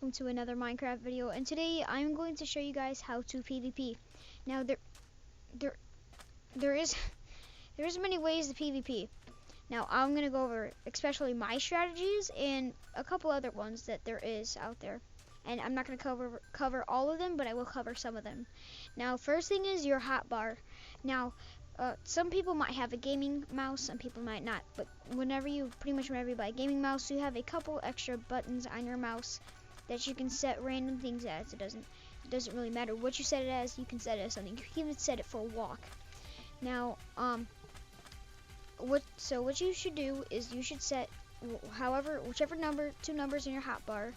welcome to another Minecraft video, and today I'm going to show you guys how to PvP. Now there is many ways to PvP. Now I'm going to go over especially my strategies and a couple other ones that there is out there. And I'm not going to cover all of them, but I will cover some of them. Now first thing is your hotbar. Now some people might have a gaming mouse, some people might not, but whenever you buy a gaming mouse, you have a couple extra buttons on your mouse that you can set random things as. It doesn't really matter what you set it as. You can set it as something. You can even set it for a walk. Now what you should do is you should set whichever two numbers in your hotbar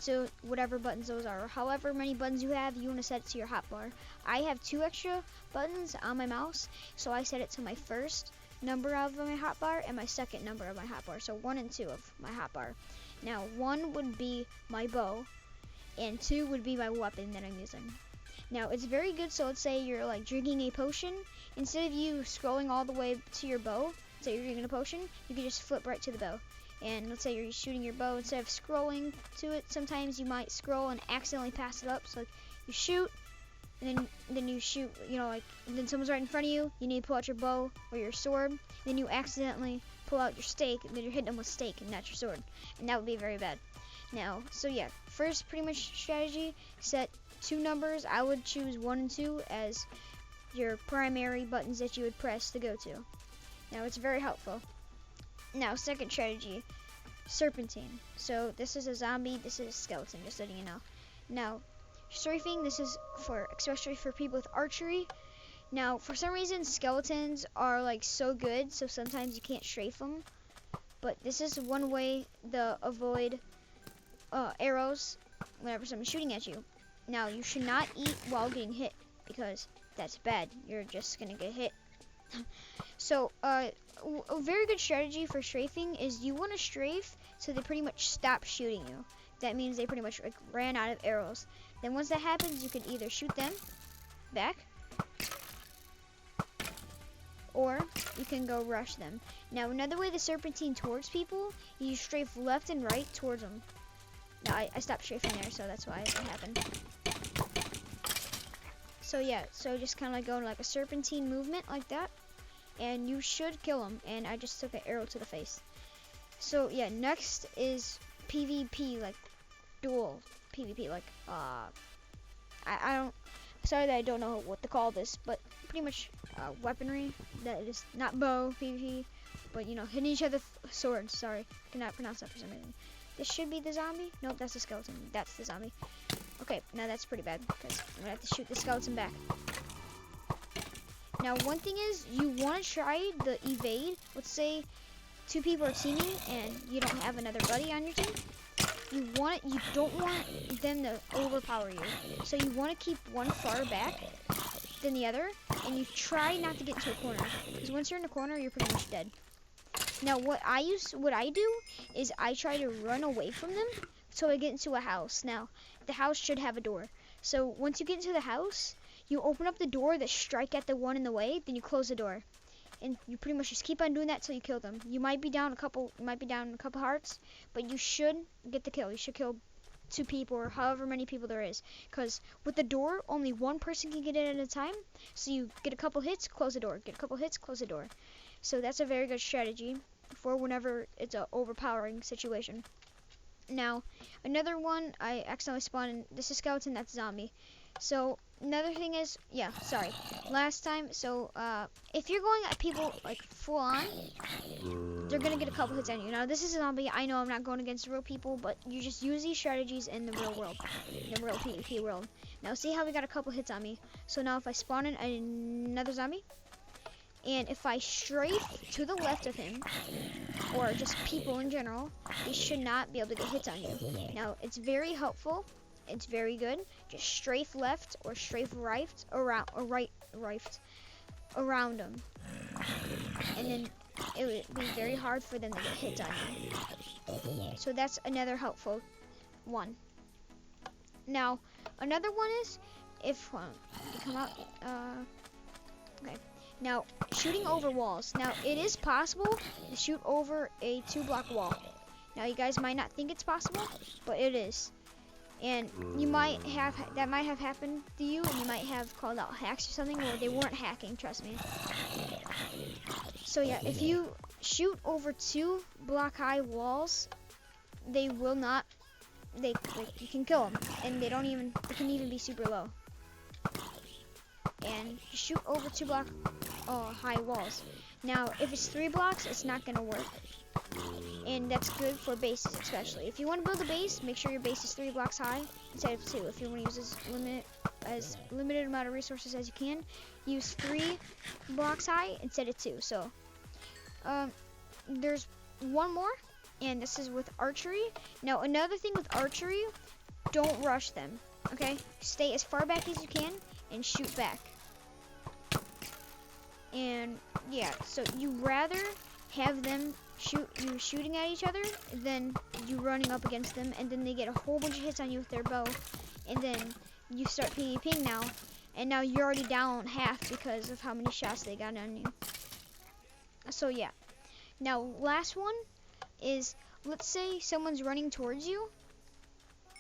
to whatever buttons those are, or however many buttons you have, you want to set it to your hotbar. I have 2 extra buttons on my mouse, so I set it to my first number of my hotbar and my second number of my hotbar, so 1 and 2 of my hotbar. Now 1 would be my bow, and 2 would be my weapon that I'm using. Now it's very good, so let's say you're like drinking a potion. Instead of you scrolling all the way to your bow, say you're drinking a potion, you can just flip right to the bow. And let's say you're shooting your bow, instead of scrolling to it, sometimes you might scroll and accidentally pass it up. So like, you shoot, and then you shoot, and then someone's right in front of you. You need to pull out your bow or your sword. Then you accidentally pull out your stake, and then you're hitting them with stake and not your sword, and that would be very bad. Now, so yeah, first pretty much strategy: set 2 numbers. I would choose 1 and 2 as your primary buttons that you would press to go to. Now it's very helpful. Now, second strategy, serpentine. So this is a zombie, this is a skeleton, just letting you know. Now, strafing, this is especially for people with archery. Now, for some reason, skeletons are like so good, so sometimes you can't strafe them. But this is one way to avoid arrows whenever someone's shooting at you. Now, you should not eat while getting hit, because that's bad. You're just gonna get hit. So, a very good strategy for strafing is you want to strafe so they pretty much stop shooting you. That means they pretty much ran out of arrows. Then once that happens, you can either shoot them back, or you can go rush them. Now, another way to serpentine towards people, you strafe left and right towards them. Now, I stopped strafing there, so that's why it happened. So yeah, so just kind of like go into like a serpentine movement like that, and you should kill him. And I just took an arrow to the face. So yeah, next is PvP, like dual PvP, like sorry that I don't know what to call this, but pretty much weaponry that is not bow PvP, but hitting each other swords. Sorry, I cannot pronounce that for some reason. This should be the zombie. Nope, that's the skeleton. That's the zombie. Okay, now that's pretty bad because I'm gonna have to shoot the skeleton back. Now, one thing is you want to try the evade. Let's say 2 people are teaming and you don't have another buddy on your team. You don't want them to overpower you. So you want to keep one far back than the other, and you try not to get into a corner, because once you're in a corner, you're pretty much dead. Now, what I do is I try to run away from them so I get into a house. Now, the house should have a door. So once you get into the house, you open up the door that strike at the one in the way, then you close the door. And you pretty much just keep on doing that till you kill them. You might be down a couple hearts, but you should get the kill. You should kill 2 people or however many people there is. Because with the door, only one person can get in at a time. So you get a couple hits, close the door. Get a couple hits, close the door. So that's a very good strategy for whenever it's an overpowering situation. Now, another one, I accidentally spawned in. This is skeleton, that's zombie. So, another thing is, last time, so, if you're going at people, like, full on, they're gonna get a couple hits on you. Now, this is a zombie. I know I'm not going against real people, but you just use these strategies in the real world, in the real PvP world. Now, see how we got a couple hits on me. So now if I spawn in another zombie, and if I strafe to the left of him, or just people in general, they should not be able to get hits on you. Now, it's very helpful. It's very good. Just strafe left or strafe right around them, and then it would be very hard for them to get hits on you. So that's another helpful one. Now, another one is if you come out. Okay. Now, shooting over walls. Now, it is possible to shoot over a 2-block wall. Now, you guys might not think it's possible, but it is. And that might have happened to you, and you might have called out hacks or something, or they weren't hacking, trust me. So yeah, if you shoot over 2 block high walls, they will not, you can kill them, and they can even be super low. And shoot over 2 block high walls. Now, if it's 3 blocks, it's not gonna work. And that's good for bases, especially. If you want to build a base, make sure your base is 3 blocks high instead of 2. If you want to use as limited amount of resources as you can, use 3 blocks high instead of 2. So, there's one more, and this is with archery. Now, another thing with archery, don't rush them, okay? Stay as far back as you can and shoot back. And yeah, so you rather have them shooting at each other than you running up against them, and then they get a whole bunch of hits on you with their bow, and then you start PvPing now, and now you're already down half because of how many shots they got on you. So yeah. Now, last one is, let's say someone's running towards you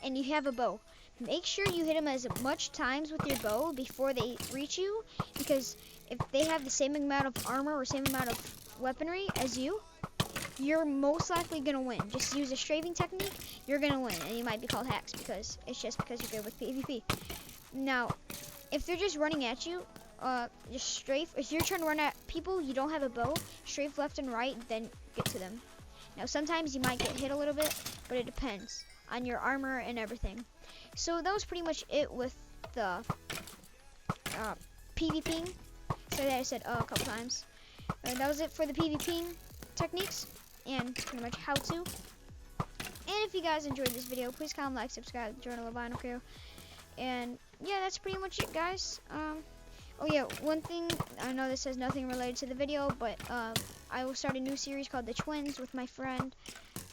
and you have a bow. Make sure you hit them as much times with your bow before they reach you, because if they have the same amount of armor or same amount of weaponry as you, you're most likely gonna win. Just use a strafing technique, you're gonna win, and you might be called hacks because it's just because you're good with PvP. Now, if they're just running at you, just strafe. If you're trying to run at people, you don't have a bow, strafe left and right, then get to them. Now, sometimes you might get hit a little bit, but it depends on your armor and everything. So that was pretty much it with the PvPing. So that I said a couple times. That was it for the PvPing techniques and pretty much how to. And if you guys enjoyed this video, please comment, like, subscribe, join the Albino Crew. And yeah, that's pretty much it, guys. Oh yeah, one thing, I know this has nothing related to the video, but I will start a new series called The Twins with my friend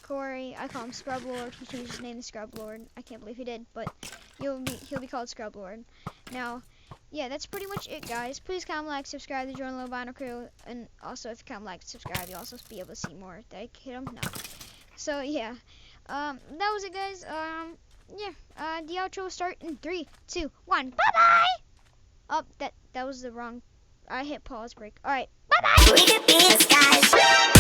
Corey. I call him Scrub Lord. He changed his name to Scrub Lord. I can't believe he did, but he'll be called Scrub Lord. Now, yeah, that's pretty much it, guys. Please comment, like, subscribe to join the Albino Crew, and also if you comment, like, subscribe, you'll also be able to see more. Did I hit him? No. So yeah, that was it, guys. Yeah, the outro will start in 3, 2, 1. Bye bye. Oh, that was the wrong. I hit pause break. All right. Bye bye.